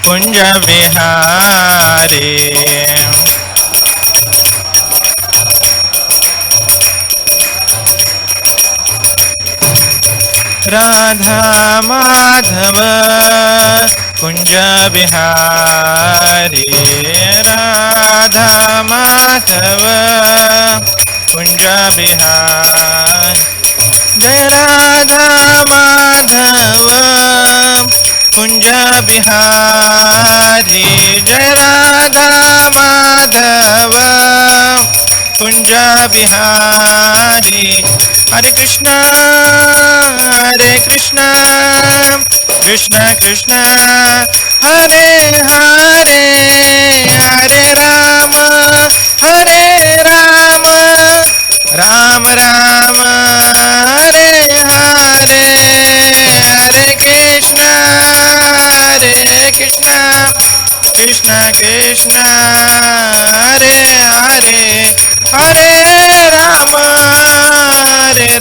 कुंज बिहारी राधा माधव कुंज बिहारी राधा माधव कुंज बिहारी जय राधा माधव कुंज बिहारी जय राधा माधव कुंज बिहारी हरे कृष्णा कृष्ण कृष्ण हरे हरे हरे राम राम राम हरे हरे हरे कृष्ण कृष्ण कृष्ण हरे हरे हरे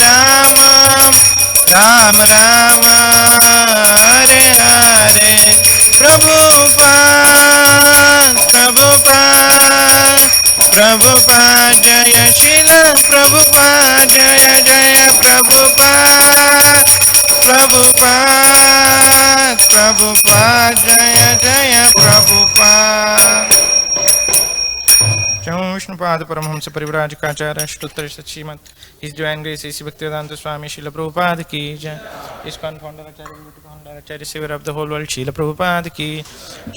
राम राम राम हरे हरे प्रभुपाद जय श्रील प्रभुपाद जय जय प्रभुपाद जय जय प्रभुपाद जय Vishnupad Paramhans परिव्राजकाचार्य अष्टोत्तर Shrimad His Divine Grace A.C. Bhaktivedanta Swami Srila Prabhupada ki jai. ISKCON founder Acharya founder Acharya savior of the whole world Srila Prabhupada ki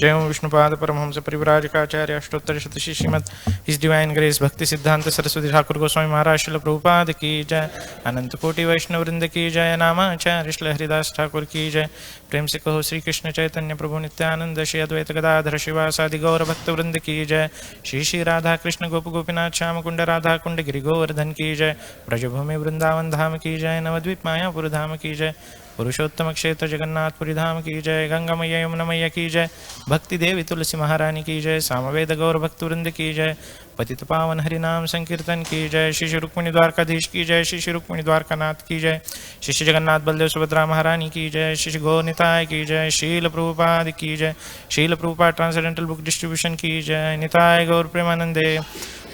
jai. Vishnupada Paramahamsa Parivrajakacarya Ashtottara Shatashi Srimad His Divine Grace Bhakti Siddhanta Saraswati Thakur Goswami Maharaj Srila Prabhupada ki jai. Ananta Koti Vaishnav Vrinda ki jai. Nama Acharya Srila Haridas Thakur ki jai. प्रेम से कहो श्री कृष्ण चैतन्य प्रभु नित्यानंद श्री अद्वैत गदाधर शिवासादि गौर भक्त वृंद की जय. श्री श्री राधा कृष्ण गोप गोपीनाथ श्याम कुंड राधा कुंड गिरि गोवर्धन की जय. ब्रजभूमि वृंदावन धाम की जय. नवद्वीप मायापुर धाम की जय. पुरुषोत्तम क्षेत्र जगन्नाथपुरी धाम की जय. गंगा मैया यमुना मैया की जय. भक्ति देवी तुलसी महारानी की जय. सामवेद गौर भक्त वृंद की जय. पतित पावन हरिनाम संकीर्तन की जय. श्री श्री रुक्मिणी द्वारकाधीश की जय. श्री श्री रुक्मिणी द्वारकानाथ की जय. श्री श्री जगन्नाथ बलदेव सुभद्रा महारानी की जय. श्री श्री गौर की जय. शील प्रभुपाद की जय. शील प्रभुपाद ट्रांसेंडेंटल बुक डिस्ट्रीब्यूशन की जय. निताय गौर प्रेमानंदे.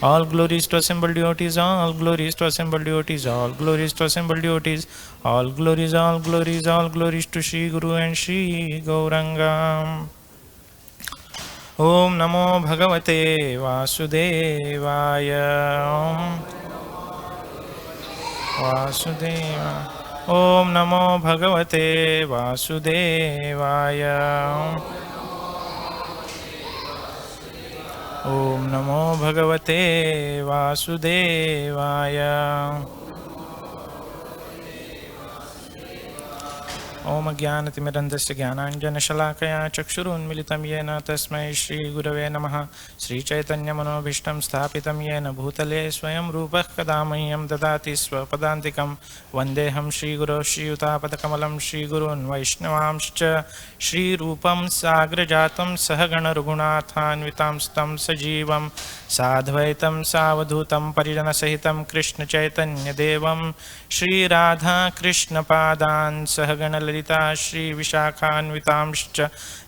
All glories to assembled devotees, all glories to assembled devotees, all glories to assembled devotees, all glories, all glories, all glories to Shri Guru and Shri Gauranga. Om Namo Bhagavate Vasudevaya. Om Vasudeva. Om Namo Bhagavate Vasudevaya. Om Namo Bhagavate Vasudevaya. ओम अज्ञानतिमिरन्धस्य ज्ञानाञ्जनशलाकया चक्षुरुन्मिलितं येन तस्मै श्रीगुरवे नमः. श्रीचैतन्यमनोभीष्टं स्थापितं येन भूतले स्वयं रूपः कदा मह्यं ददाति स्वपदान्तिकं. वन्देऽहं श्रीगुरोः श्रीयुतापदकमलं श्रीगुरून् वैष्णवांश्च श्रीरूपं साग्रजातं सहगणरघुनाथान्वितां तं सजीवं साद्वैतं सावधूतं परिजनसहितं कृष्णचैतन्यदेवं श्रीराधाकृष्णपादान् सहगणललिता श्रीविशाखान्वितांश्च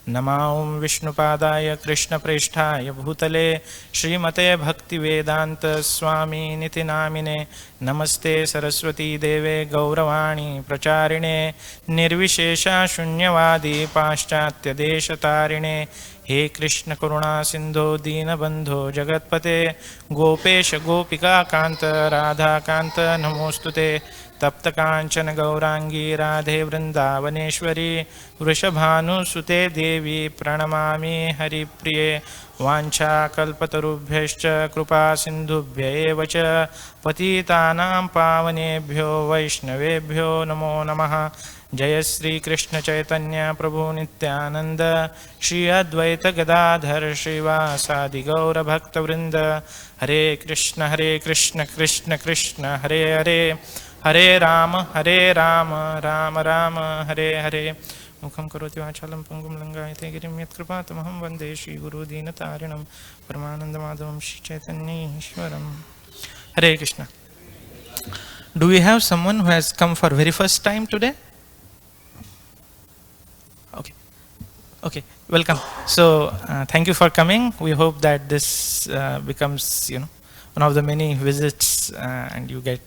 नमां विष्णुपादाय कृष्णप्रेष्ठाय भूतले श्रीमते भक्तिवेदान्त स्वामिनिति नामिने. नमस्ते सरस्वती देवे गौरवाणी प्रचारिणे निर्विशेषा शून्यवादी पाश्चात्यदेशतारिणे. हे कृष्ण करुणा सिंधो दीनबंधो जगत्पते गोपेश गोपिका कांत राधा कांत नमोस्तुते. तप्त कांचन गौरांगी राधे वृंदावनेश्वरी वृषभानुसुते देवी प्रणमामि हरिप्रिये. वाञ्छाकल्पतरुभ्यश्च कृपा सिन्धुभ्य एव च पतितानां पावनेभ्यो वैष्णवेभ्यो नमो नमः. जय श्री कृष्ण चैतन्य प्रभु नित्यानंद श्री अद्वैत गदाधर श्रीवासादि गौर भक्त वृंद. हरे कृष्ण कृष्ण कृष्ण हरे हरे हरे राम राम राम हरे हरे. मुखं करोति वाचालं पंगुं लंघयते गिरिं यत्कृपातमहं वन्दे श्रीगुरुदीनतारिणं परमानन्दमाधवं श्रीचैतन्येश्वरम्. हरे Krishna. Do we have someone who has come for very first time today? Okay. Welcome. So, thank you for coming. We hope that this becomes, one of the many visits, and you get,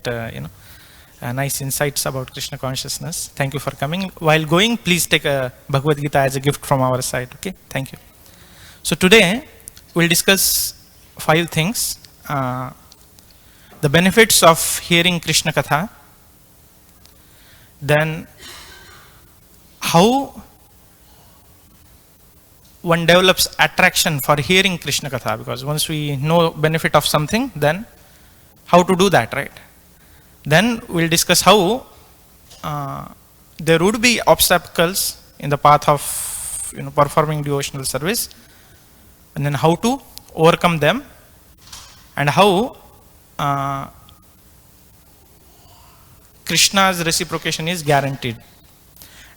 nice insights about Krishna consciousness. Thank you for coming. While going, please take a Bhagavad Gita as a gift from our side. Okay. Thank you. So today we'll discuss 5 things: the benefits of hearing Krishna Katha, then how one develops attraction for hearing Krishna Katha, because once we know benefit of something, then how to do that, right? Then we'll discuss how there would be obstacles in the path of performing devotional service, and then how to overcome them, and how Krishna's reciprocation is guaranteed.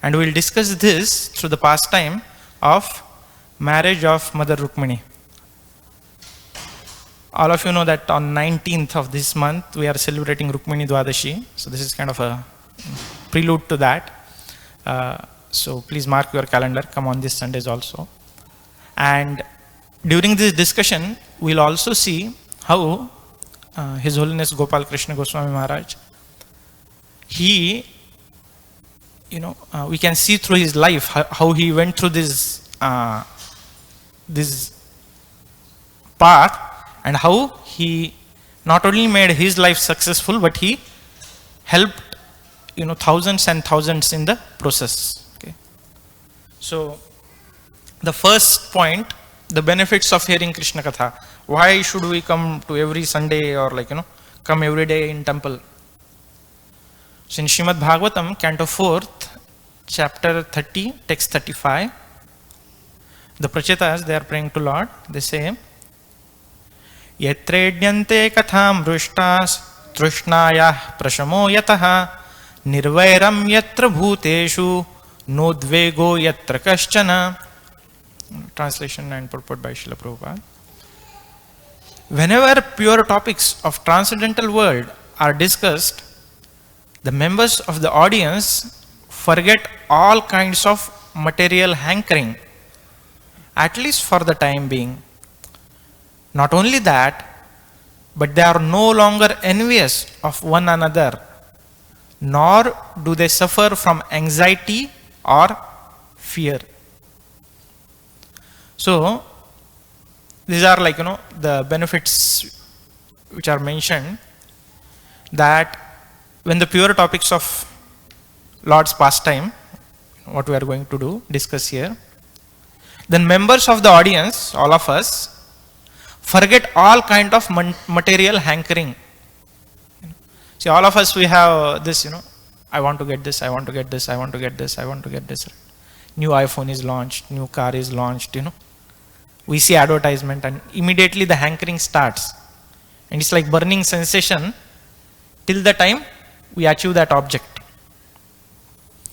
And we'll discuss this through the pastime of marriage of Mother Rukmini. All of you know that on 19th of this month we are celebrating Rukmini Dwadashi. So this is kind of a prelude to that. So please mark your calendar, come on these Sundays also. And during this discussion, we'll also see how His Holiness Gopal Krishna Goswami Maharaj, he, we can see through his life how he went through this path, and how he not only made his life successful, but he helped thousands and thousands in the process. Okay. So the first point, the benefits of hearing Krishna Katha. Why should we come to every Sunday, or come every day in temple? So in Srimad Bhagavatam, Canto 4th, chapter 30, text 35, the Prachetas, they are praying to Lord. They say, Yatrednyante katham rushtas trushnayah prashamo yataha nirvairam yatra bhuteshu nodvego yatra kaschana. Translation and purport by Srila Prabhupada. Whenever pure topics of transcendental world are discussed, the members of the audience forget all kinds of material hankering, at least for the time being. Not only that, but they are no longer envious of one another, nor do they suffer from anxiety or fear. So these are the benefits which are mentioned, that when the pure topics of Lord's pastime, what we are going to discuss here, then members of the audience, all of us, forget all kind of material hankering. See, all of us, we have this, I want to get this, I want to get this, I want to get this, I want to get this. New iPhone is launched, new car is launched, We see advertisement and immediately the hankering starts. And it's like burning sensation till the time we achieve that object.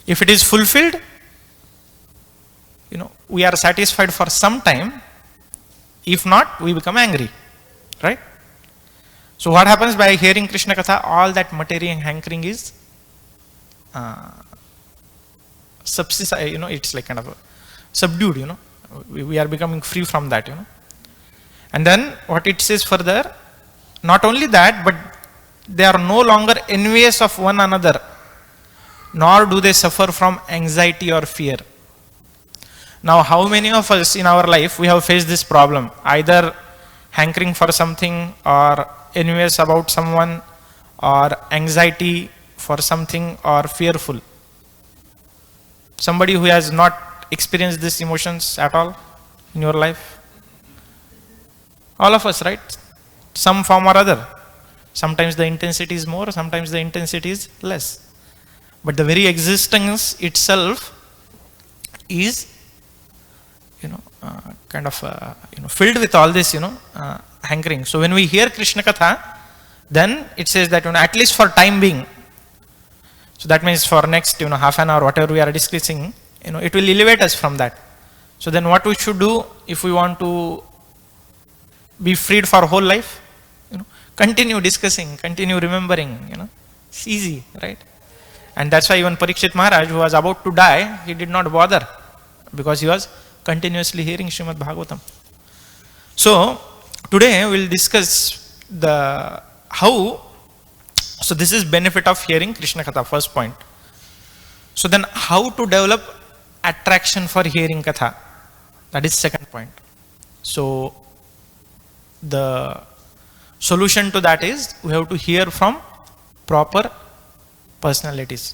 If it is fulfilled, we are satisfied for some time. If not, we become angry, right? So what happens by hearing Krishna Katha? All that material hankering is it's like kind of subdued, We are becoming free from that, And then what it says further, not only that, but they are no longer envious of one another, nor do they suffer from anxiety or fear. Now, how many of us in our life, we have faced this problem, either hankering for something, or envious about someone, or anxiety for something, or fearful? Somebody who has not experienced these emotions at all in your life? All of us, right? Some form or other. Sometimes the intensity is more, sometimes the intensity is less. But the very existence itself is filled with all this, hankering. So when we hear Krishna Katha, then it says that, at least for time being, so that means for next, half an hour, whatever we are discussing, it will elevate us from that. So then what we should do if we want to be freed for whole life? Continue discussing, continue remembering, it's easy, right? And that's why even Parikshit Maharaj, who was about to die, he did not bother, because he was continuously hearing Srimad Bhagavatam. So today we'll discuss the how. So this is benefit of hearing Krishna Katha, first point. So then how to develop attraction for hearing Katha? That is second point. So the solution to that is we have to hear from proper personalities.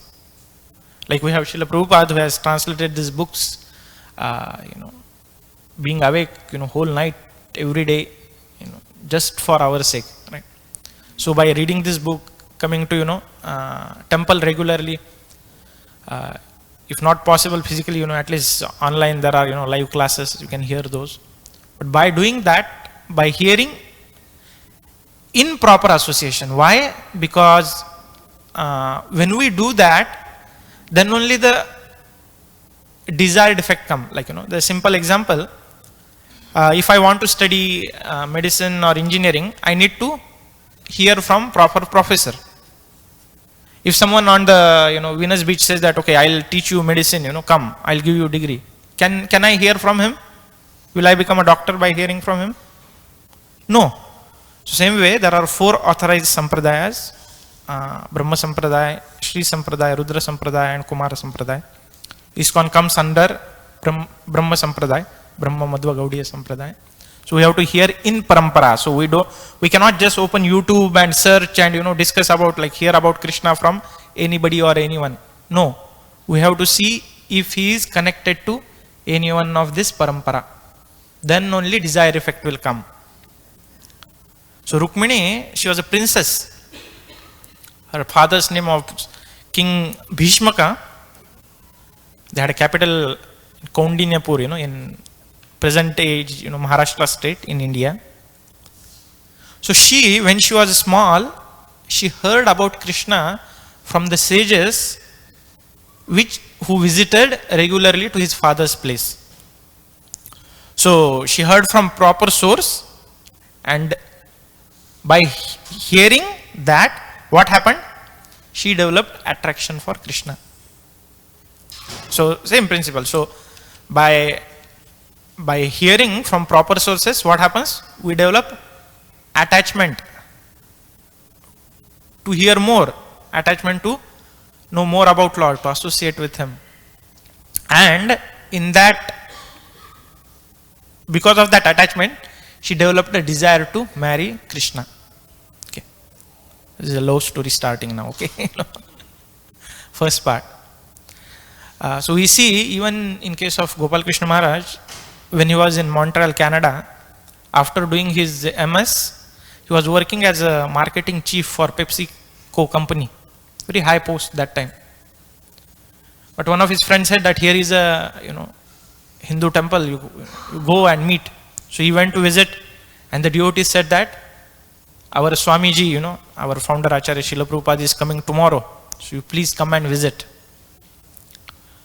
Like we have Srila Prabhupada who has translated these books, being awake, whole night, every day, just for our sake, right? So by reading this book, coming to, temple regularly, if not possible physically, at least online there are, live classes, you can hear those. But by doing that, by hearing in proper association. Why? Because when we do that, then only the desired effect come. Like, the simple example, if I want to study medicine or engineering, I need to hear from proper professor. If someone on the Venus Beach says that, okay, I'll teach you medicine, come, I'll give you a degree. Can I hear from him? Will I become a doctor by hearing from him? No. So same way, there are 4 authorized sampradayas, Brahma Sampradaya, Shri Sampradaya, Rudra Sampradaya and Kumara Sampradaya. ISKCON comes under Brahma Sampradaya, Brahma Madhva Gaudiya Sampradaya. So we have to hear in parampara. So we cannot just open YouTube and search and discuss about, like, hear about Krishna from anybody or anyone. No, we have to see if he is connected to any one of this parampara. Then only desired effect will come. So Rukmini, she was a princess. Her father's name of King Bhishmaka. They had a capital Kaundinyapur, in present age, Maharashtra state in India. So she, when she was small, she heard about Krishna from the sages who visited regularly to his father's place. So she heard from proper source, and by hearing that, what happened? She developed attraction for Krishna. So same principle. So by hearing from proper sources, what happens? We develop attachment to hear more, attachment to know more about Lord, to associate with him. And in that, because of that attachment, she developed a desire to marry Krishna. Okay. This is a love story starting now, okay? First part. So we see, even in case of Gopal Krishna Maharaj, when he was in Montreal, Canada, after doing his MS, he was working as a marketing chief for PepsiCo company. Very high post that time. But one of his friends said that here is a, Hindu temple, you go and meet. So he went to visit, and the devotee said that our Swamiji, our founder Acharya Srila Prabhupada is coming tomorrow. So you please come and visit.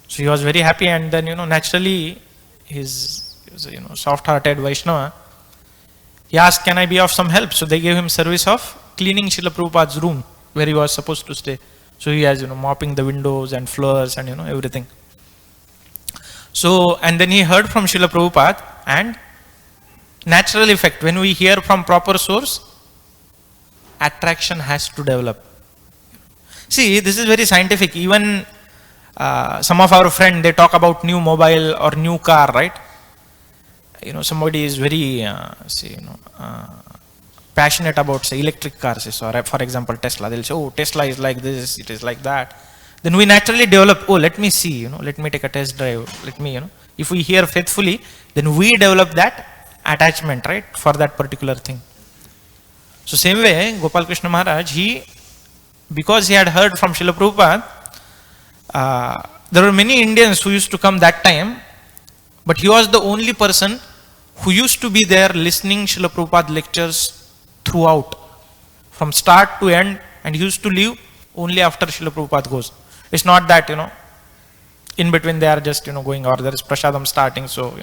So he was very happy, and then, naturally, he was a soft-hearted Vaishnava. He asked, can I be of some help? So they gave him service of cleaning Srila Prabhupada's room where he was supposed to stay. So he has, mopping the windows and floors and, everything. So, and then he heard from Srila Prabhupada, and natural effect, when we hear from proper source, attraction has to develop. See, this is very scientific. Even some of our friends, they talk about new mobile or new car, right? Somebody is very, passionate about, say, electric cars, or for example, Tesla. They'll say, oh, Tesla is like this, it is like that. Then we naturally develop, oh, let me see, let me take a test drive, let me, if we hear faithfully, then we develop that attachment, right, for that particular thing. So same way, Gopal Krishna Maharaj, because he had heard from Srila Prabhupada, there were many Indians who used to come that time, but he was the only person who used to be there listening Srila Prabhupada lectures throughout, from start to end, and he used to leave only after Srila Prabhupada goes. It's not that, in between they are just, going, or there is prasadam starting, so,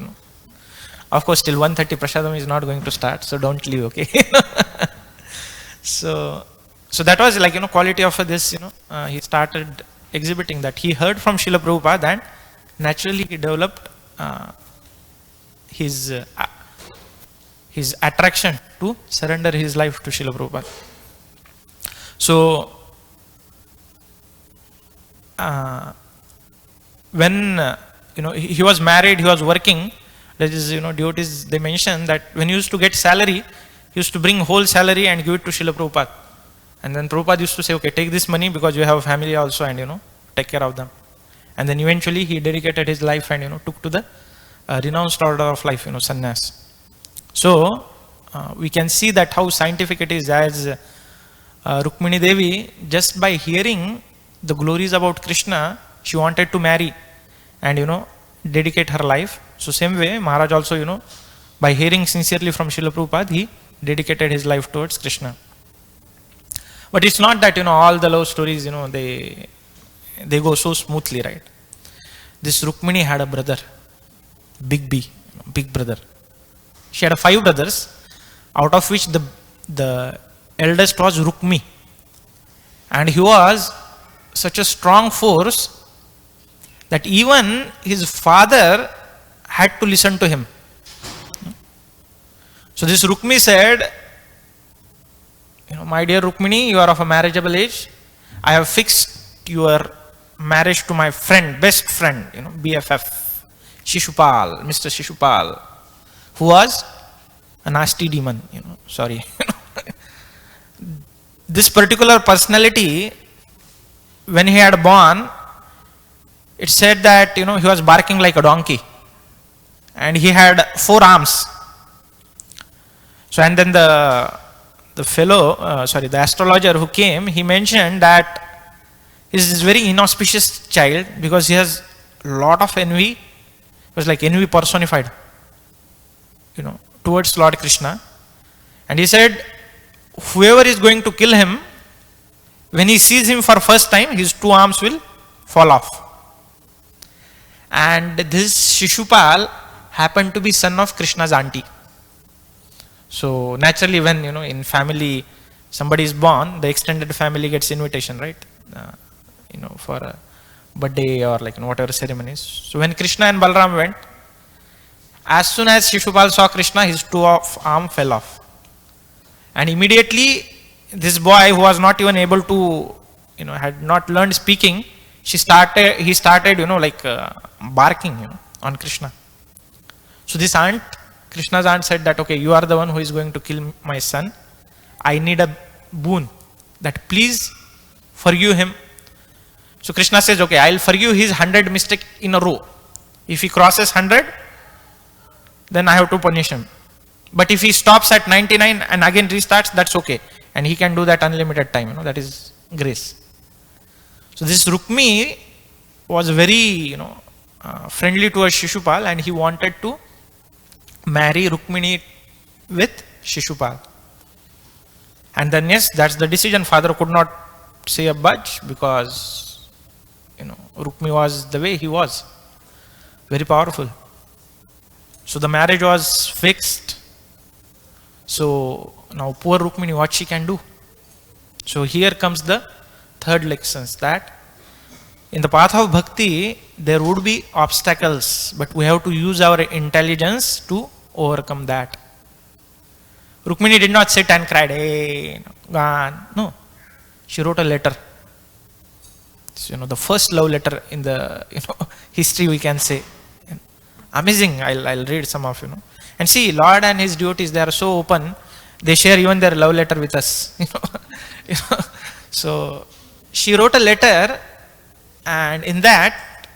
of course, till 1:30 prasadam is not going to start, so don't leave, okay? So that was like, quality of this, he started exhibiting that. He heard from Srila Prabhupada, and naturally he developed his attraction to surrender his life to Srila Prabhupada. So, when he was married, he was working. That is, devotees, they mention that when he used to get salary, he used to bring whole salary and give it to Srila Prabhupada. And then Prabhupada used to say, okay, take this money because you have a family also, and take care of them. And then eventually he dedicated his life and took to the renounced order of life, sannyas. So we can see that how scientific it is, as Rukmini Devi, just by hearing the glories about Krishna, she wanted to marry and dedicate her life. So same way, Maharaj also, by hearing sincerely from Srila Prabhupada, he dedicated his life towards Krishna. But it's not that all the love stories they go so smoothly, right? This Rukmini had a brother, big B, big brother. She had 5 brothers, out of which the eldest was Rukmi, and he was such a strong force that even his father had to listen to him. So this Rukmi said, my dear Rukmini, you are of a marriageable age. I have fixed your marriage to my friend, best friend, BFF, Shishupal, Mr. Shishupal, who was a nasty demon, sorry. This particular personality, when he had born, it said that, he was barking like a donkey. And he had 4 arms. So, and then the astrologer who came, he mentioned that he is a very inauspicious child because he has a lot of envy. It was like envy personified, towards Lord Krishna. And he said, whoever is going to kill him, when he sees him for first time, his 2 arms will fall off. And this Shishupal happened to be son of Krishna's auntie. So naturally, when in family somebody is born, the extended family gets invitation, right? For a birthday or whatever ceremonies. So when Krishna and Balram went, as soon as Shishupal saw Krishna, his 2 arms fell off. And immediately, this boy who was not even able to, had not learned speaking, he started, barking, on Krishna. So this aunt, Krishna's aunt, said that, okay, you are the one who is going to kill my son. I need a boon, that please forgive him. So Krishna says, okay, I'll forgive his 100 mistake in a row. If he crosses 100, then I have to punish him. But if he stops at 99 and again restarts, that's okay. And he can do that unlimited time, that is grace. So this Rukmi was very, friendly towards Shishupal, and he wanted to marry Rukmini with Shishupal. And then yes, that's the decision. Father could not say a budge because, Rukmi was the way he was. Very powerful. So the marriage was fixed. So now poor Rukmini, what she can do? So here comes the third lessons, that in the path of bhakti, there would be obstacles, but we have to use our intelligence to overcome that. Rukmini did not sit and cried, hey, gone. No. She wrote a letter. So, the first love letter in the history, we can say. Amazing. I'll read some of And see, Lord and his devotees, they are so open. They share even their love letter with us. So she wrote a letter, and in that,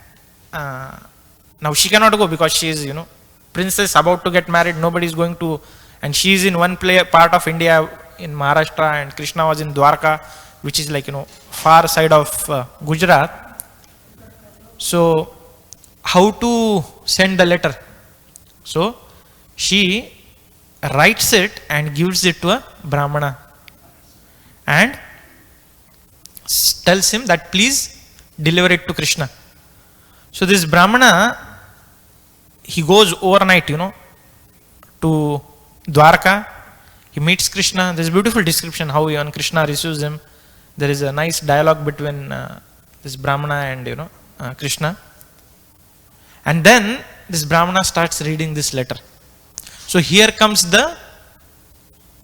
now she cannot go because she is, princess about to get married. Nobody is going to, and she is in one part of India in Maharashtra, and Krishna was in Dwarka, which is far side of Gujarat. So how to send the letter? So she writes it and gives it to a Brahmana and tells him that please deliver it to Krishna. So this Brahmana, he goes overnight, to Dwarka. He meets Krishna. There's a beautiful description how when Krishna receives him. There is a nice dialogue between this Brahmana and Krishna. And then this Brahmana starts reading this letter. So here comes the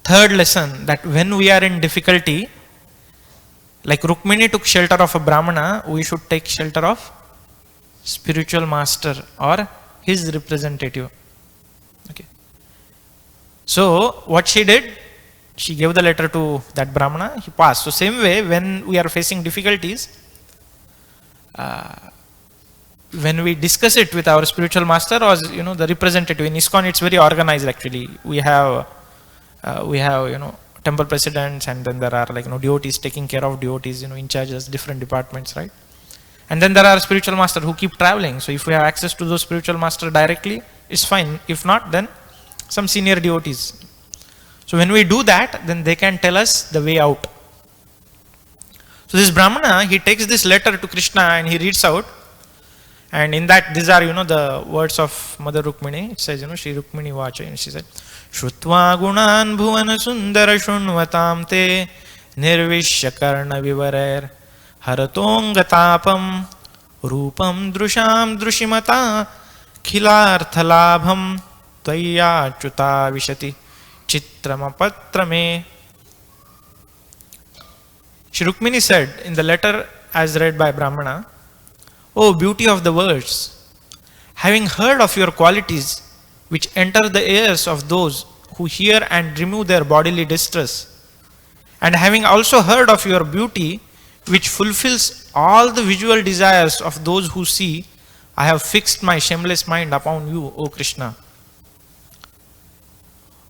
third lesson, that when we are in difficulty, like Rukmini took shelter of a Brahmana, we should take shelter of spiritual master or his representative. Okay. So what she did, she gave the letter to that Brahmana, he passed. So same way, when we are facing difficulties, when we discuss it with our spiritual master or the representative, in ISKCON it's very organized actually. We have temple presidents, and then there are devotees taking care of devotees, in charges, different departments, right? And then there are spiritual masters who keep traveling. So if we have access to those spiritual masters directly, it's fine. If not, then some senior devotees. So when we do that, then they can tell us the way out. So this Brahmana, he takes this letter to Krishna and he reads out. And in that, these are, the words of Mother Rukmini. It says, Shri Rukmini Vacha, and she said, Shrutva gunan bhuvana sundara shunvatam te nirvishya karna vivarer haratongatapam rupam drusham drushimata khilarthalabham tvaya chuta vishati chitramapatrame. Shri Rukmini said in the letter as read by Brahmana, O beauty of the words, having heard of your qualities which enter the ears of those who hear and remove their bodily distress, and having also heard of your beauty which fulfills all the visual desires of those who see, I have fixed my shameless mind upon you, O Krishna.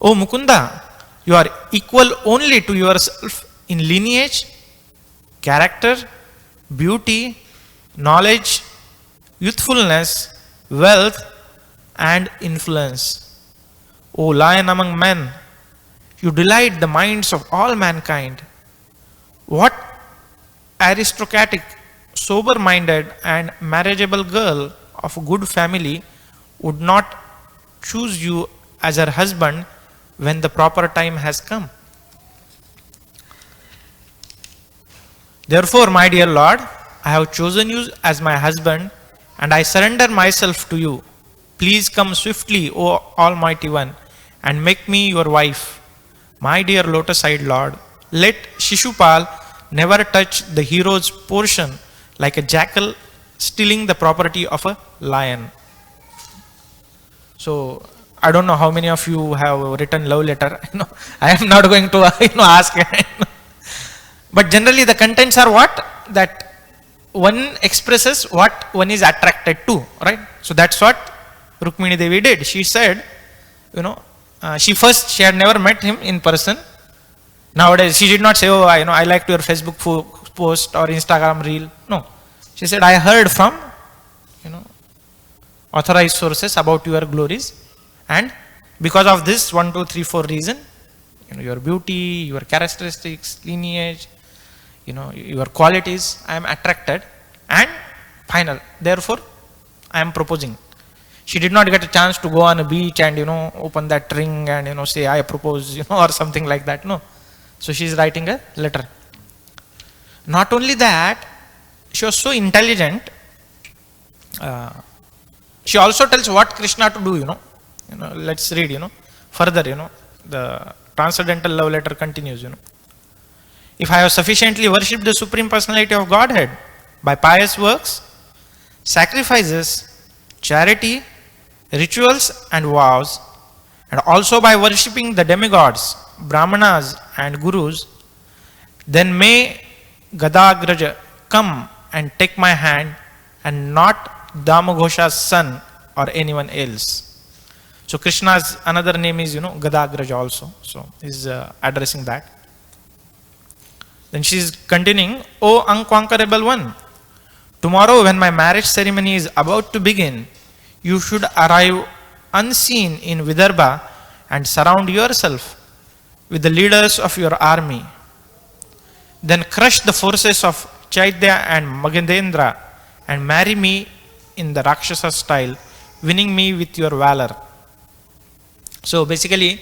O Mukunda, you are equal only to yourself in lineage, character, beauty, knowledge, youthfulness, wealth, and influence. O lion among men, you delight the minds of all mankind. What aristocratic, sober-minded, and marriageable girl of good family would not choose you as her husband when the proper time has come? Therefore, my dear Lord, I have chosen you as my husband, and I surrender myself to you. Please come swiftly, O Almighty One, and make me your wife. My dear lotus-eyed Lord, let Shishupal never touch the hero's portion like a jackal stealing the property of a lion. So, I don't know how many of you have written love letter. I am not going to ask. But generally the contents are what? That one expresses what one is attracted to, right? So that's what Rukmini Devi did. She said, she had never met him in person. Nowadays, she did not say, oh, I liked your Facebook post or Instagram reel. No. She said, I heard from, authorized sources about your glories. And because of this 1, 2, 3, 4 reason, your beauty, your characteristics, lineage, your qualities, I am attracted, and final. Therefore, I am proposing. She did not get a chance to go on a beach and, open that ring and, say, I propose, or something like that. No. So she is writing a letter. Not only that, she was so intelligent. She also tells what Krishna to do, Let's read, further, the transcendental love letter continues, If I have sufficiently worshipped the Supreme Personality of Godhead by pious works, sacrifices, charity, rituals and vows, and also by worshipping the demigods, brahmanas and gurus, then may Gadagraja come and take my hand, and not Damaghosha's son or anyone else. So Krishna's another name is, Gadagraja also. So he's addressing that. Then she is continuing, O unconquerable one, tomorrow when my marriage ceremony is about to begin, you should arrive unseen in Vidarbha and surround yourself with the leaders of your army. Then crush the forces of Chaitya and Magadendra and marry me in the Rakshasa style, winning me with your valor. So basically,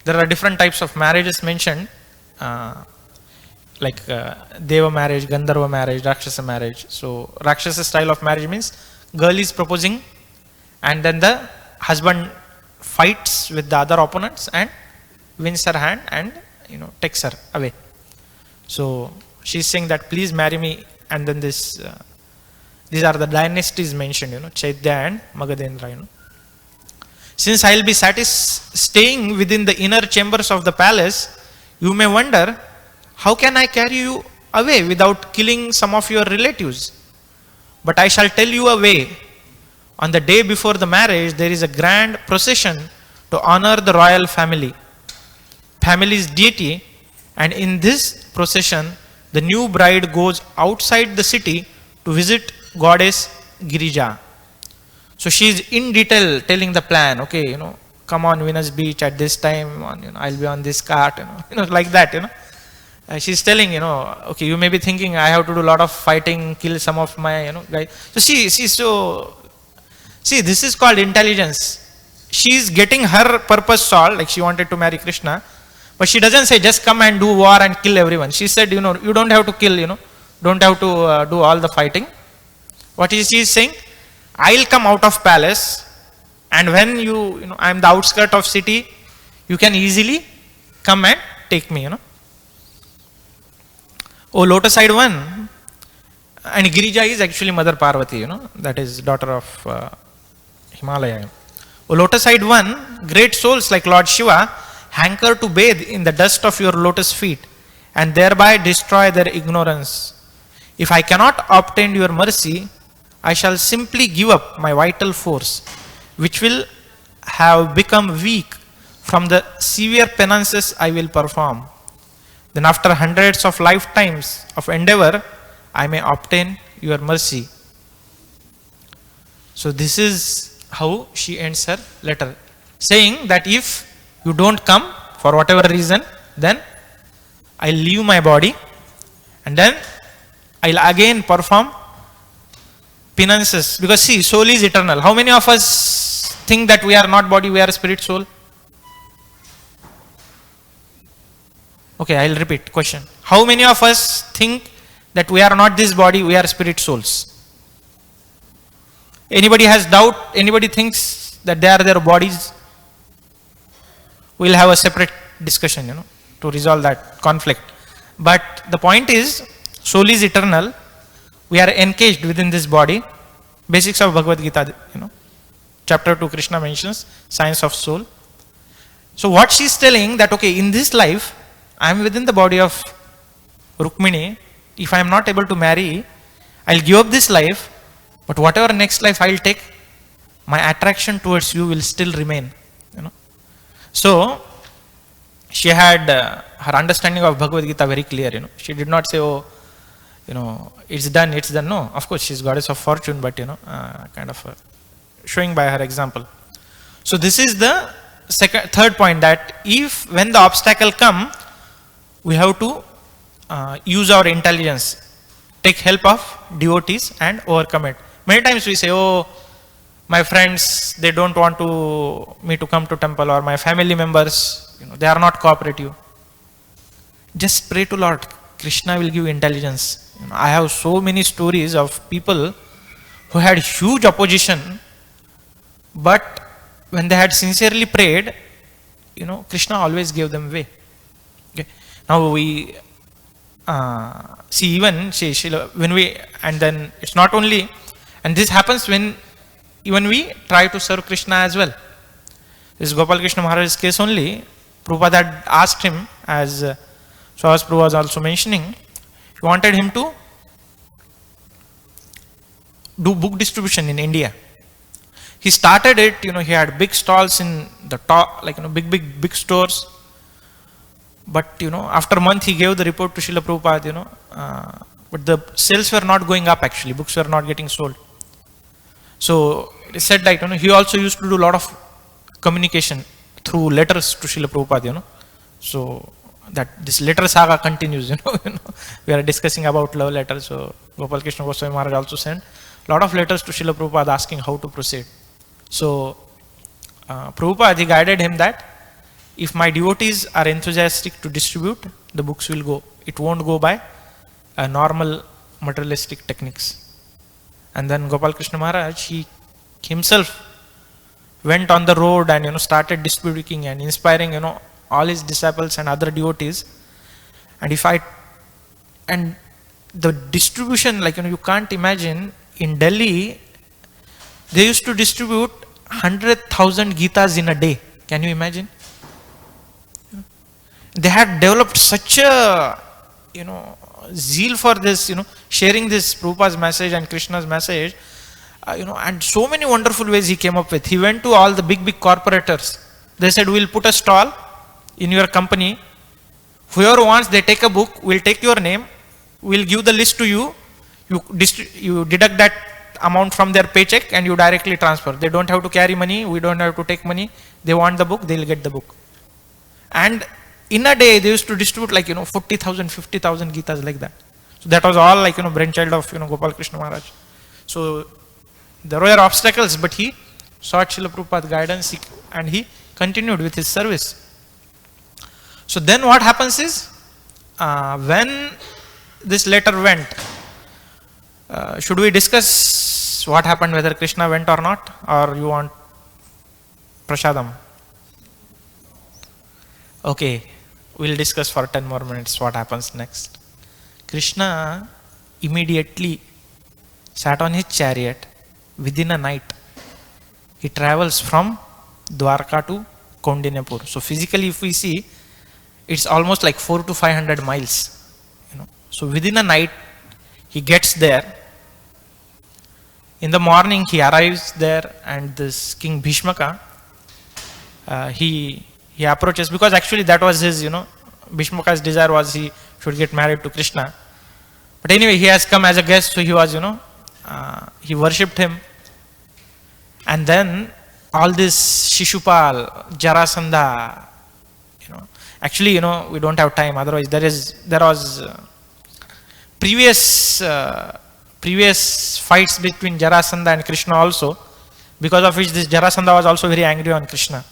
there are different types of marriages mentioned, like Deva marriage, Gandharva marriage, Rakshasa marriage. So Rakshasa style of marriage means girl is proposing and then the husband fights with the other opponents and wins her hand and takes her away. So she's saying that please marry me, and then these are the dynasties mentioned, Chaitya and Magadendra. Since I'll be staying within the inner chambers of the palace, you may wonder, how can I carry you away without killing some of your relatives? But I shall tell you a way. On the day before the marriage, there is a grand procession to honor the royal family's deity, and in this procession, the new bride goes outside the city to visit goddess Girija. So she is in detail telling the plan. Okay, come on Venus Beach at this time. I'll be on this cart. Like that. She's telling, okay, you may be thinking I have to do a lot of fighting, kill some of my, guys. So see, this is called intelligence. She's getting her purpose solved, like she wanted to marry Krishna, but she doesn't say just come and do war and kill everyone. She said, you don't have to kill, don't have to do all the fighting. What is she saying? I'll come out of palace, and when I'm the outskirt of city, you can easily come and take me, Oh, lotus-eyed one. And Girija is actually Mother Parvati, that is daughter of Himalaya. Oh, lotus-eyed one, great souls like Lord Shiva hanker to bathe in the dust of your lotus feet and thereby destroy their ignorance. If I cannot obtain your mercy, I shall simply give up my vital force, which will have become weak from the severe penances I will perform. Then after hundreds of lifetimes of endeavor, I may obtain your mercy. So this is how she ends her letter, saying that if you don't come for whatever reason, then I'll leave my body, and then I'll again perform penances. Because see, soul is eternal. How many of us think that we are not body, we are spirit, soul? Okay, I'll repeat question. How many of us think that we are not this body, we are spirit souls? Anybody has doubt? Anybody thinks that they are their bodies? We'll have a separate discussion, to resolve that conflict. But the point is, soul is eternal. We are encaged within this body. Basics of Bhagavad Gita, chapter 2, Krishna mentions science of soul. So what she's telling that, okay, in this life, I am within the body of Rukmini. If I am not able to marry, I'll give up this life, but whatever next life I'll take, my attraction towards you will still remain. So she had her understanding of Bhagavad Gita very clear. She did not say, oh, it's done. No, of course she's goddess of fortune, but kind of showing by her example. So this is the third point, that if when the obstacle come, we have to use our intelligence, take help of devotees and overcome it. Many times we say, oh, my friends, they don't want me to come to temple, or my family members, they are not cooperative. Just pray to Lord. Krishna will give intelligence. I have so many stories of people who had huge opposition, but when they had sincerely prayed, Krishna always gave them way. Okay. Now we see, even when we, and then it's not only, and this happens when even we try to serve Krishna as well. This is Gopal Krishna Maharaj's case only. Prabhupada had asked him, as Prabhu was also mentioning, he wanted him to do book distribution in India. He started it, he had big stalls in the top, big stores. But, after a month he gave the report to Srila Prabhupada, but the sales were not going up actually, books were not getting sold. So it said that, he also used to do a lot of communication through letters to Srila Prabhupada, So that this letter saga continues, We are discussing about love letters. So Gopal Krishna Goswami Maharaj also sent a lot of letters to Srila Prabhupada asking how to proceed. So Prabhupada, he guided him that if my devotees are enthusiastic to distribute, the books will go. It won't go by normal materialistic techniques. And then Gopal Krishna Maharaj, he himself went on the road and, started distributing and inspiring, all his disciples and other devotees. And and the distribution, like, you can't imagine, in Delhi, they used to distribute 100,000 Gitas in a day. Can you imagine? They had developed such a, zeal for this, sharing this Prabhupada's message and Krishna's message, and so many wonderful ways he came up with. He went to all the big corporators. They said, we'll put a stall in your company. Whoever wants, they take a book, we'll take your name, we'll give the list to you, you deduct that amount from their paycheck and you directly transfer. They don't have to carry money, we don't have to take money. They want the book, they'll get the book. And in a day, they used to distribute like, 40,000, 50,000 Gitas like that. So that was all like, brainchild of, Gopal Krishna Maharaj. So there were obstacles, but he sought Srila Prabhupada's guidance and he continued with his service. So then what happens is, when this letter went, should we discuss what happened, whether Krishna went or not, or you want prasadam? Okay, we'll discuss for 10 more minutes what happens next. Krishna immediately sat on his chariot. Within a night, he travels from Dwarka to Kaundinyapur. So physically, if we see, it's almost like 400 to 500 miles. So within a night, he gets there. In the morning, he arrives there, and this King Bhishmaka, he approaches, because actually that was his, Bhishmaka's desire was he should get married to Krishna. But anyway, he has come as a guest, so he was, he worshipped him. And then all this Shishupal, Jarasandha, actually, we don't have time, otherwise there was previous fights between Jarasandha and Krishna also, because of which this Jarasandha was also very angry on Krishna.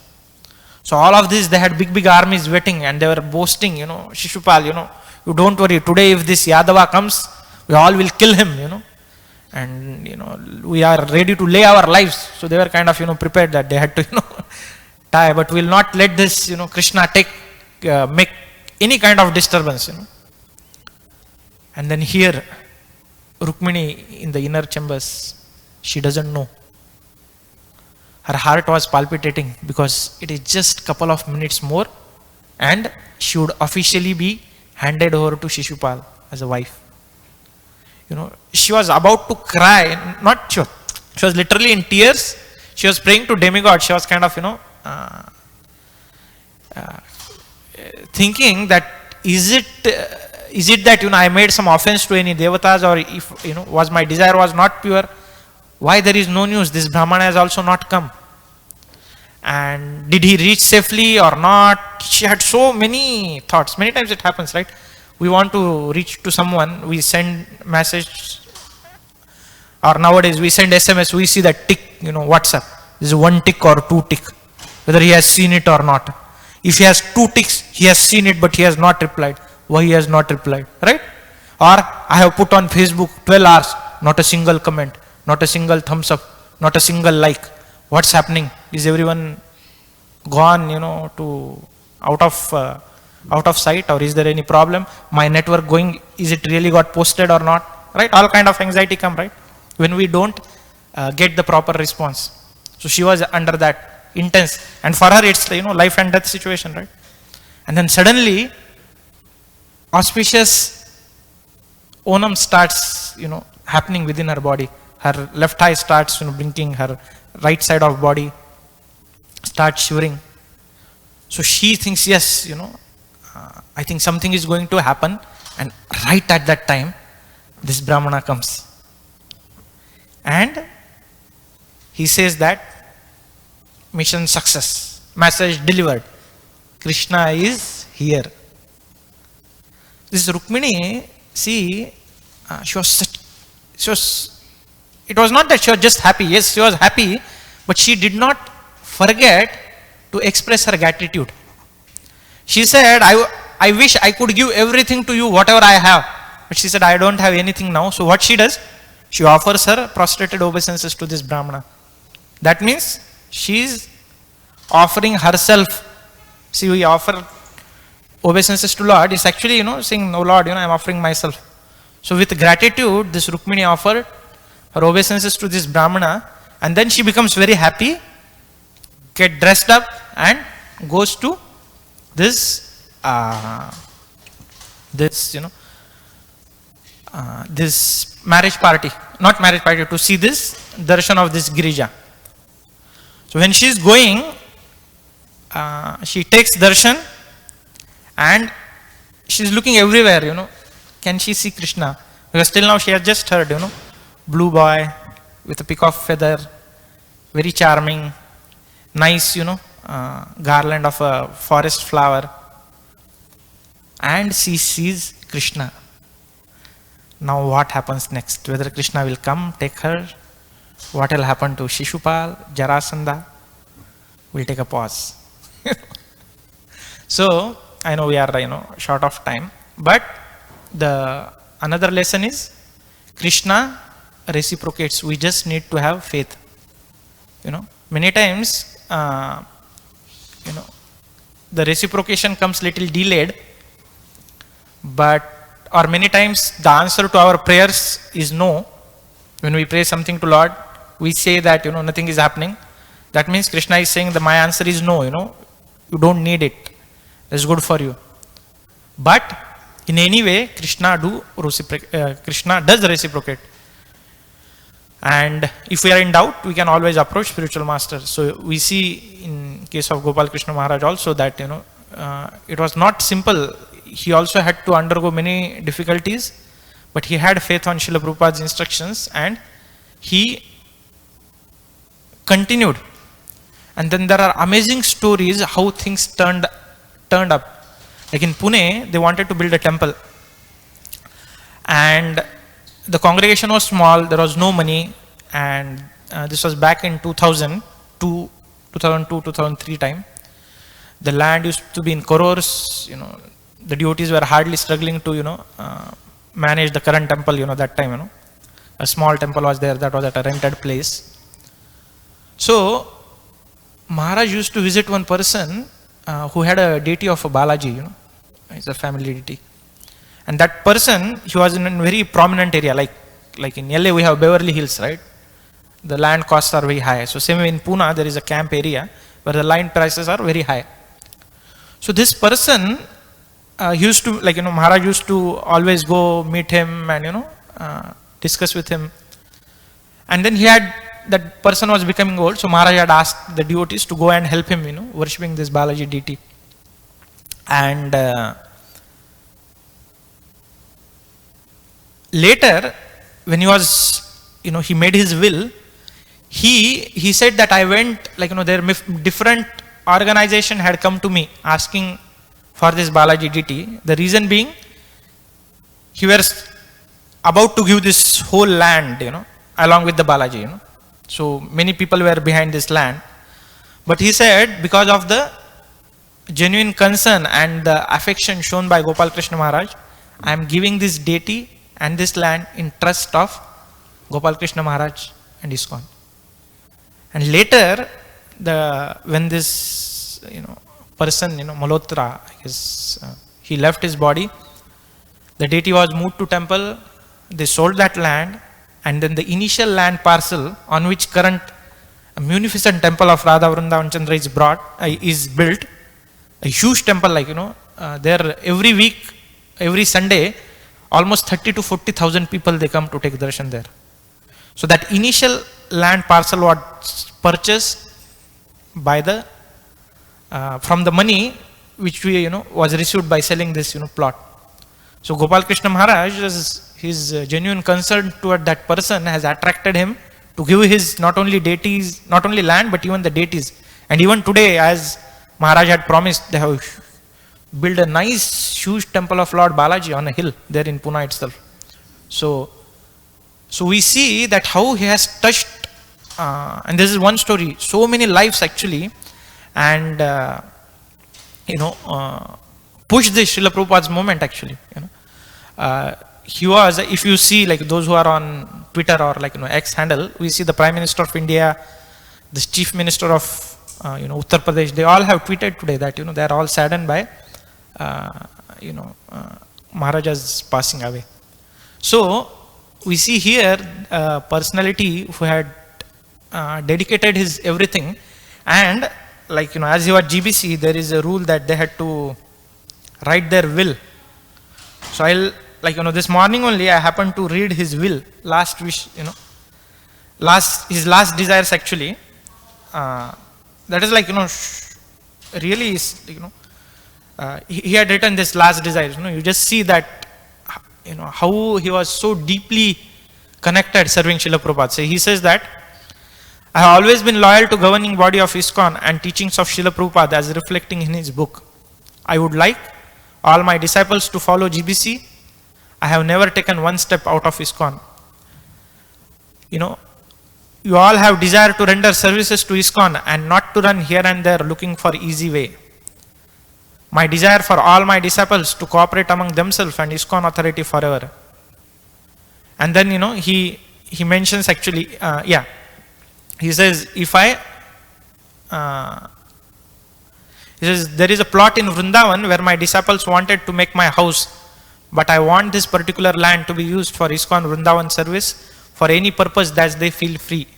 So all of this, they had big armies waiting, and they were boasting, Shishupal, you don't worry, today if this Yadava comes, we all will kill him, and, we are ready to lay our lives. So they were kind of, prepared that they had to, die, but we'll not let this, Krishna make any kind of disturbance, And then here, Rukmini in the inner chambers, she doesn't know. Her heart was palpitating because it is just couple of minutes more and she would officially be handed over to Shishupal as a wife. She was about to cry, she was literally in tears. She was praying to demigod. She was kind of, thinking that is it that, I made some offense to any devatas, or if, was my desire was not pure, why there is no news? This Brahmana has also not come. And did he reach safely or not? She had so many thoughts. Many times it happens, right? We want to reach to someone, we send message, or nowadays we send SMS, we see that tick, WhatsApp. This is one tick or two tick, whether he has seen it or not. If he has two ticks, he has seen it, but he has not replied. Why he has not replied, right? Or I have put on Facebook 12 hours, not a single comment, not a single thumbs up, not a single like. What's happening? Is everyone gone, to out of sight, or is there any problem? My network going, is it really got posted or not? Right? All kind of anxiety come, right? When we don't get the proper response. So she was under that intense, and for her it's life and death situation, right? And then suddenly auspicious Onam starts happening within her body. Her left eye starts blinking, her right side of body starts shivering. So she thinks, yes, I think something is going to happen, and right at that time this Brahmana comes and he says that mission success, message delivered, Krishna is here. This Rukmini, see, it was not that she was just happy. Yes, she was happy, but she did not forget to express her gratitude. She said, I wish I could give everything to you, whatever I have. But she said, I don't have anything now. So what she does? She offers her prostrated obeisances to this Brahmana. That means She's offering herself. See, we offer obeisances to Lord. It's actually, saying, no Lord, I'm offering myself. So with gratitude, this Rukmini offered her obeisances to this Brahmana, and then she becomes very happy, get dressed up, and goes to this, this marriage party, not marriage party, to see this darshan of this Girija. So when she is going, she takes darshan and she is looking everywhere, can she see Krishna? Because till now she has just heard, blue boy with a peacock feather, very charming, nice, garland of a forest flower. And she sees Krishna. Now what happens next? Whether Krishna will come, take her, what will happen to Shishupal, Jarasandha? We'll take a pause. So, I know we are, short of time, but the another lesson is Krishna reciprocates. We just need to have faith. Many times, the reciprocation comes little delayed, or many times the answer to our prayers is no. When we pray something to Lord, we say that, nothing is happening. That means Krishna is saying that my answer is no, you don't need it. It's good for you. But in any way, Krishna does reciprocate. And if we are in doubt, we can always approach spiritual masters. So we see in case of Gopal Krishna Maharaj also that, it was not simple. He also had to undergo many difficulties, but he had faith on Srila Prabhupada's instructions and he continued. And then there are amazing stories how things turned up. Like in Pune, they wanted to build a temple. And the congregation was small, there was no money, and this was back in 2002, 2003 time. The land used to be in crores, the devotees were hardly struggling to, manage the current temple, that time, A small temple was there that was at a rented place. So, Maharaj used to visit one person who had a deity of a Balaji, it's a family deity. And that person, he was in a very prominent area, like in LA we have Beverly Hills, right? The land costs are very high. So same way in Pune, there is a camp area where the land prices are very high. So this person used to, Maharaj used to always go meet him and, discuss with him. And then that person was becoming old, so Maharaj had asked the devotees to go and help him, worshipping this Balaji deity. And later, when he was, he made his will, he said that I went, their different organization had come to me asking for this Balaji deity. The reason being, he was about to give this whole land, along with the Balaji, So many people were behind this land. But he said, because of the genuine concern and the affection shown by Gopal Krishna Maharaj, I am giving this deity and this land in trust of Gopal Krishna Maharaj and ISKCON. And later, when this person, Malhotra, he left his body, the deity was moved to temple, they sold that land, and then the initial land parcel on which current a munificent temple of Radha Vrindavan Chandra is built, a huge temple there every week, every Sunday, almost 30 to 40,000 people they come to take darshan there. So that initial land parcel was purchased by from the money which we was received by selling this plot. So Gopal Krishna Maharaj, his genuine concern toward that person has attracted him to give his not only deities, not only land but even the deities. And even today, as Maharaj had promised, they have built a nice huge temple of Lord Balaji on a hill there in Pune itself. So we see that how he has touched, and this is one story, so many lives actually, and pushed this Srila Prabhupada's movement actually. He was, if you see those who are on Twitter or X handle, we see the Prime Minister of India, this chief minister of Uttar Pradesh, they all have tweeted today that they are all saddened by Maharaja's passing away. So we see here a personality who had dedicated his everything, and as he was GBC, there is a rule that they had to write their will. So I'll this morning only I happened to read his will, last wish, his last desires actually. That is really is, he had written this last desires. You just see that how he was so deeply connected serving Srila Prabhupada. So he says that I have always been loyal to governing body of ISKCON and teachings of Srila Prabhupada as reflecting in his book. I would like all my disciples to follow GBC. I have never taken one step out of ISKCON. You all have desire to render services to ISKCON and not to run here and there looking for easy way. My desire for all my disciples to cooperate among themselves and ISKCON authority forever. And then, he mentions actually, he says, he says, there is a plot in Vrindavan where my disciples wanted to make my house, but I want this particular land to be used for ISKCON Vrindavan service for any purpose that they feel free.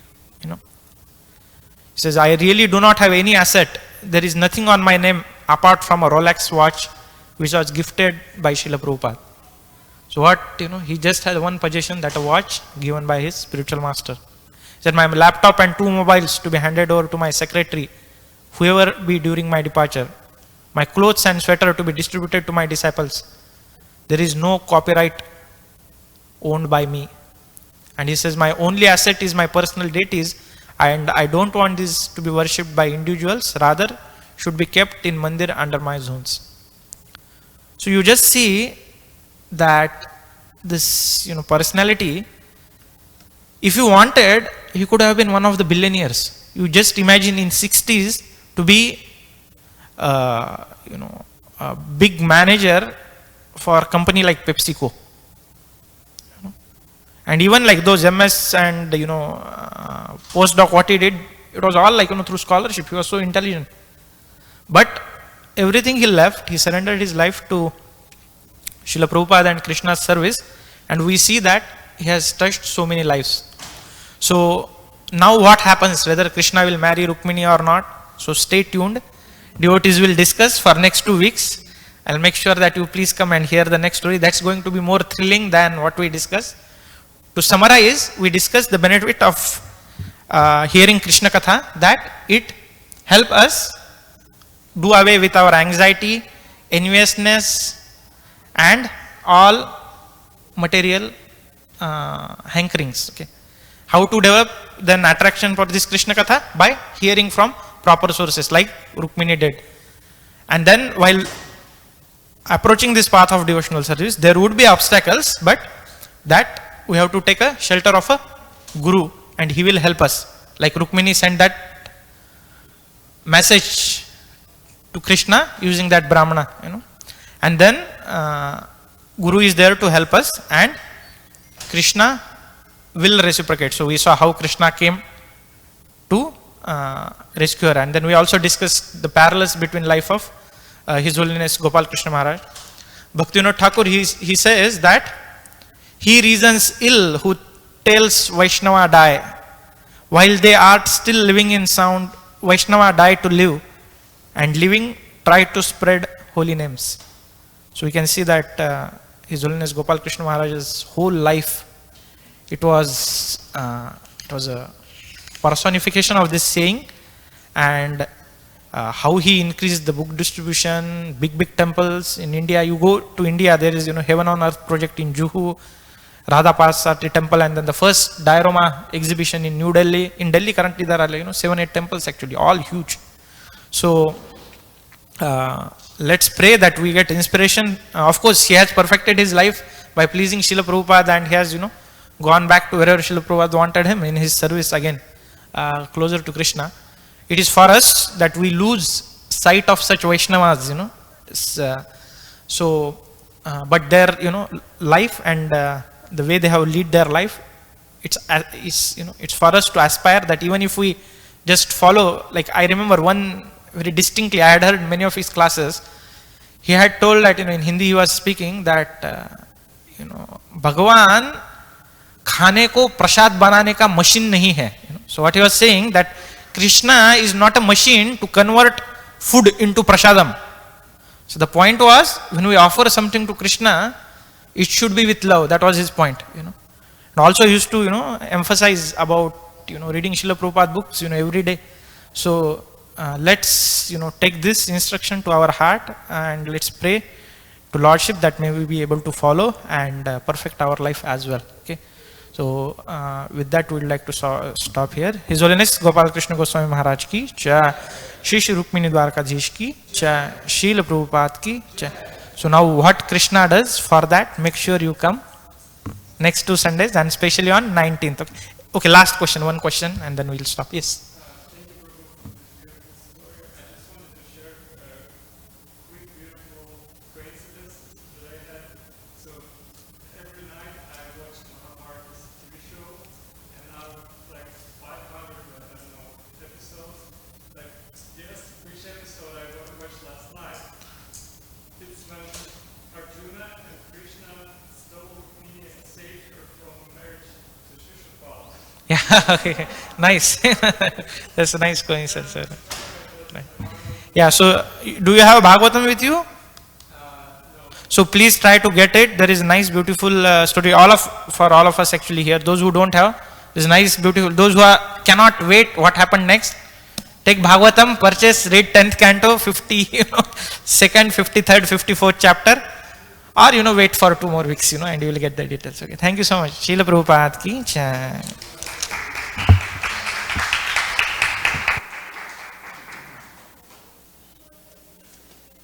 He says, I really do not have any asset. There is nothing on my name apart from a Rolex watch which was gifted by Srila Prabhupada. So what, he just has one possession, that a watch given by his spiritual master. He said, my laptop and 2 mobiles to be handed over to my secretary, whoever be during my departure. My clothes and sweater to be distributed to my disciples. There is no copyright owned by me. And he says, my only asset is my personal deities, and I don't want this to be worshipped by individuals, rather should be kept in mandir under my zones. So you just see that this personality, if you wanted, he could have been one of the billionaires. You just imagine in 60s to be a big manager for a company like PepsiCo. And even those MS and postdoc, what he did, it was all through scholarship. He was so intelligent. But everything he left, he surrendered his life to Srila Prabhupada and Krishna's service, and we see that he has touched so many lives. So now what happens, whether Krishna will marry Rukmini or not, so stay tuned. Devotees will discuss for next 2 weeks. I'll make sure that you please come and hear the next story. That's going to be more thrilling than what we discuss. To summarize, we discussed the benefit of hearing Krishna Katha, that it helps us do away with our anxiety, enviousness, and all material hankerings. Okay. How to develop then attraction for this Krishna Katha? By hearing from proper sources like Rukmini did. And then while approaching this path of devotional service, there would be obstacles, but that we have to take a shelter of a guru, and he will help us. Like Rukmini sent that message to Krishna using that Brahmana, and then Guru is there to help us, and Krishna will reciprocate. So we saw how Krishna came to rescue her, and then we also discussed the parallels between life of His Holiness Gopal Krishna Maharaj. Bhaktivinoda Thakur, he says that he reasons ill who tells Vaishnava die. While they are still living in sound, Vaishnava die to live, and living try to spread holy names. So we can see that His Holiness Gopal Krishna Maharaj's whole life, it was a personification of this saying, and how he increased the book distribution, big temples in India. You go to India, there is Heaven on Earth project in Juhu, Radha Parasati temple, and then the first diorama exhibition in New Delhi. In Delhi currently there are 7-8 temples actually, all huge. So let's pray that we get inspiration. Of course, he has perfected his life by pleasing Srila Prabhupada, and he has gone back to wherever Srila Prabhupada wanted him in his service again, closer to Krishna. It is for us that we lose sight of such Vaishnavas, but their life and the way they have lead their life, it's for us to aspire that even if we just follow. Like I remember one very distinctly, I had heard many of his classes. He had told that, in Hindi he was speaking that, Bhagavan खाने को प्रसाद बनाने का machine नहीं है. So what he was saying that Krishna is not a machine to convert food into prasadam. So the point was, when we offer something to Krishna, it should be with love. That was his point. And also he used to emphasize about reading Srila Prabhupada books every day. So let's take this instruction to our heart, and let's pray to Lordship that may we be able to follow and perfect our life as well. Okay. So with that, we would like to stop here. His Holiness Gopal Krishna Goswami Maharaj ki jai, Shri Shri Rukmini Dwarkadhish ki jai, Srila Prabhupada ki jai. So now what Krishna does for that, make sure you come next 2 Sundays, and especially on 19th. Okay, last question, one question, and then we'll stop. Yes. Yeah, okay. Nice. That's a nice coincidence. Sir. Right. Yeah, so do you have Bhagavatam with you? So please try to get it. There is a nice, beautiful story. For all of us actually here. Those who don't have, there's nice, beautiful. Those who cannot wait, what happened next? Take Bhagavatam, purchase, read 10th canto, 52nd, 53rd, 54th chapter. Or wait for 2 more weeks, and you will get the details. Okay. Thank you so much. Srila Prabhupada ki jai.